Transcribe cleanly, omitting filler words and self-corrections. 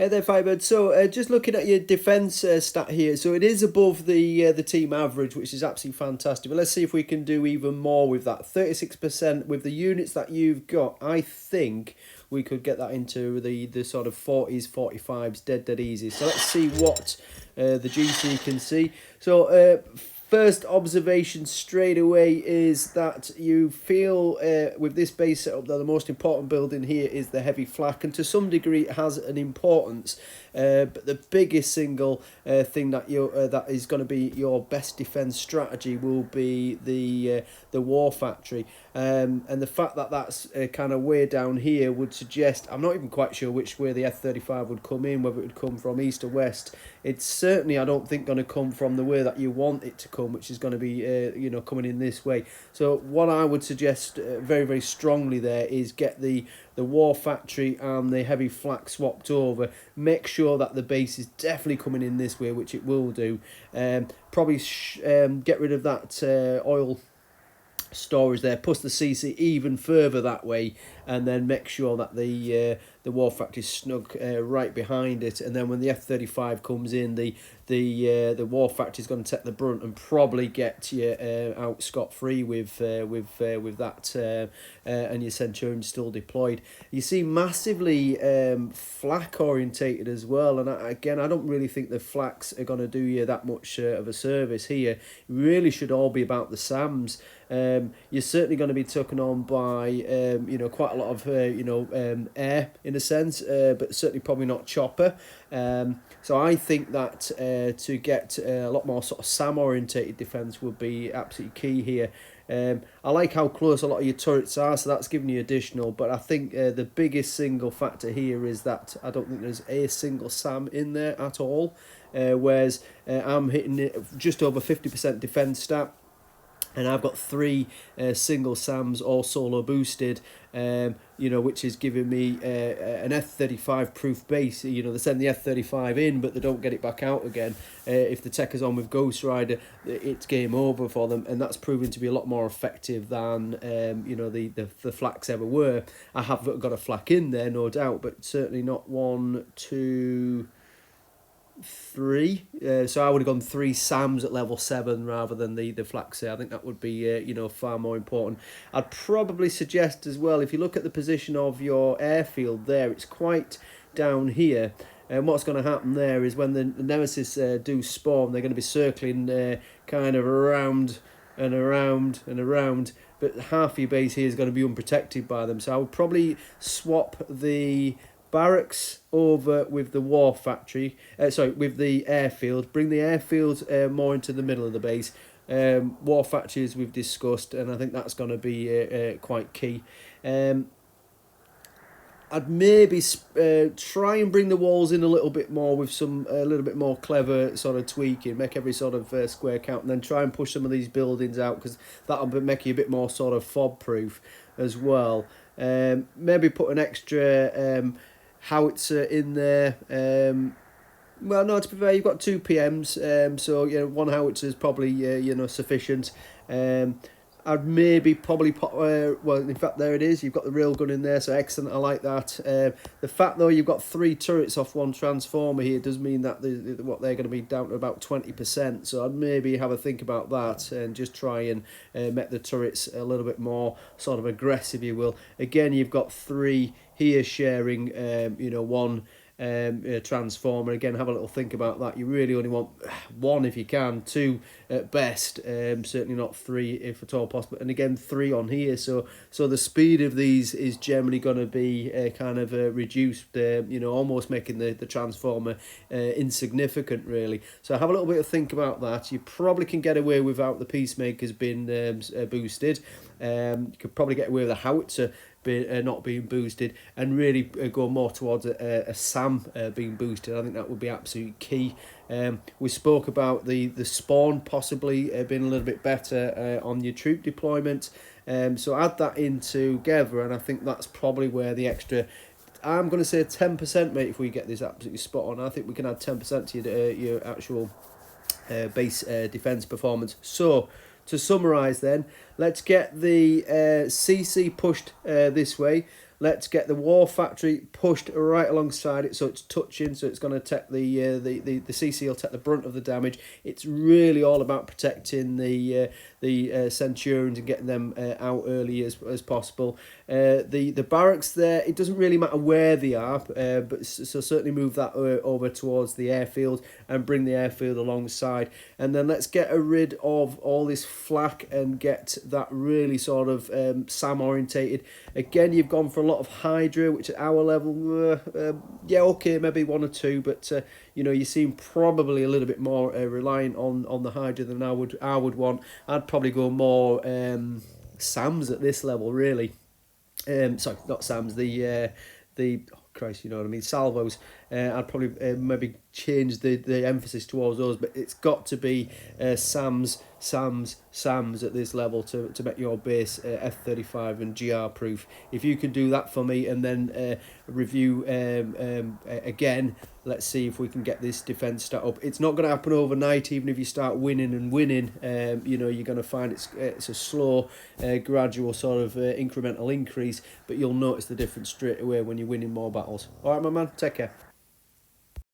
Hey there, Firebird. So, just looking at your defence stat here, so it is above the team average, which is absolutely fantastic. But let's see if we can do even more with that. 36% with the units that you've got. I think we could get that into the sort of 40s, 45s, dead easy. So let's see what the GC can see. So, first observation straight away is that you feel with this base setup that the most important building here is the heavy flak, and to some degree it has an importance, but the biggest single thing that that is going to be your best defense strategy will be the war factory, and the fact that that's kind of way down here would suggest, I'm not even quite sure which way the F-35 would come in, whether it would come from east or west. It's certainly, I don't think, going to come from the way that you want it to come, which is going to be coming in this way. So what I would suggest very strongly there is get the war factory and the heavy flak swapped over. Make sure that the base is definitely coming in this way, which it will do. Probably get rid of that oil storage there, push the CC even further that way, and then make sure that the war factory is snug right behind it. And then when the F-35 comes in, the war factory is going to take the brunt and probably get you out scot-free with that, and your Centurion still deployed. You see, massively flak orientated as well, and again, I don't really think the flaks are going to do you that much of a service here. It really should all be about the SAMs. You're certainly going to be taken on by quite a lot of air in a sense, but certainly probably not chopper. So I think that to get a lot more sort of SAM orientated defence would be absolutely key here. I like how close a lot of your turrets are, so that's giving you additional, but I think the biggest single factor here is that I don't think there's a single SAM in there at all, whereas I'm hitting it just over 50% defence stat, and I've got 3 single SAMs all solo boosted, which is giving me an F-35 proof base. They send the F-35 in, but they don't get it back out again. If the tech is on with Ghost Rider, it's game over for them, and that's proven to be a lot more effective than the flaks ever were. I have got a flak in there, no doubt, but certainly not 1, 2, 3. So I would have gone 3 SAMs at level 7 rather than the flaks here. I think that would be far more important. I'd probably suggest as well, if you look at the position of your airfield there, it's quite down here. And what's going to happen there is when the Nemesis do spawn, they're going to be circling kind of around and around and around, but half your base here is going to be unprotected by them. So I would probably swap the barracks over with the war factory, with the airfield. Bring the airfield more into the middle of the base. War factory, as we've discussed, and I think that's going to be quite key. I'd maybe try and bring the walls in a little bit more with a little bit more clever sort of tweaking, make every sort of square count, and then try and push some of these buildings out, because that'll make you a bit more sort of fob proof as well. Maybe put an extra howitzer in there. Well, no, to be fair, you've got 2 PMs, so 1 howitzer is probably sufficient. I'd maybe probably put, in fact, there it is. You've got the railgun in there, so excellent. I like that. The fact, though, you've got 3 turrets off 1 transformer here does mean that they're going to be down to about 20%. So I'd maybe have a think about that and just try and make the turrets a little bit more sort of aggressive, you will. Again, you've got 3 here sharing, 1 transformer. Again, have a little think about that. You really only want 1 if you can, 2 at best, certainly not 3 if at all possible, and again 3 on here, so the speed of these is generally going to be kind of reduced, almost making the transformer insignificant, really. So have a little bit of think about that. You probably can get away without the peacemakers being boosted. You could probably get away with a howitzer not being boosted, and really go more towards a SAM being boosted. I think that would be absolutely key. We spoke about the spawn possibly being a little bit better on your troop deployment, so add that in together, and I think that's probably where the extra, I'm going to say 10%, mate. If we get this absolutely spot on, I think we can add 10% to your actual base defense performance. So to summarise then, let's get the CC pushed this way. Let's get the War Factory pushed right alongside it, so it's touching, so it's going to take the CC will take the brunt of the damage. It's really all about protecting the Centurions and getting them out early as possible. The barracks there, it doesn't really matter where they are, but so certainly move that over towards the airfield and bring the airfield alongside. And then let's get rid of all this flak and get that really sort of SAM orientated. Again, you've gone for a lot of Hydra, which at our level, yeah, okay, maybe 1 or 2, but you know, you seem probably a little bit more reliant on the Hydra than I would want. I'd probably go more SAMs at this level, really. Sorry, not SAMs. The oh Christ, you know what I mean, salvos. I'd probably maybe change the emphasis towards those, but it's got to be SAMs at this level to make your base F-35 and GR proof. If you can do that for me, and then review again, let's see if we can get this defence stat up. It's not going to happen overnight, even if you start winning. You know, you're going to find it's a slow, gradual sort of incremental increase, but you'll notice the difference straight away when you're winning more battles. All right, my man, take care.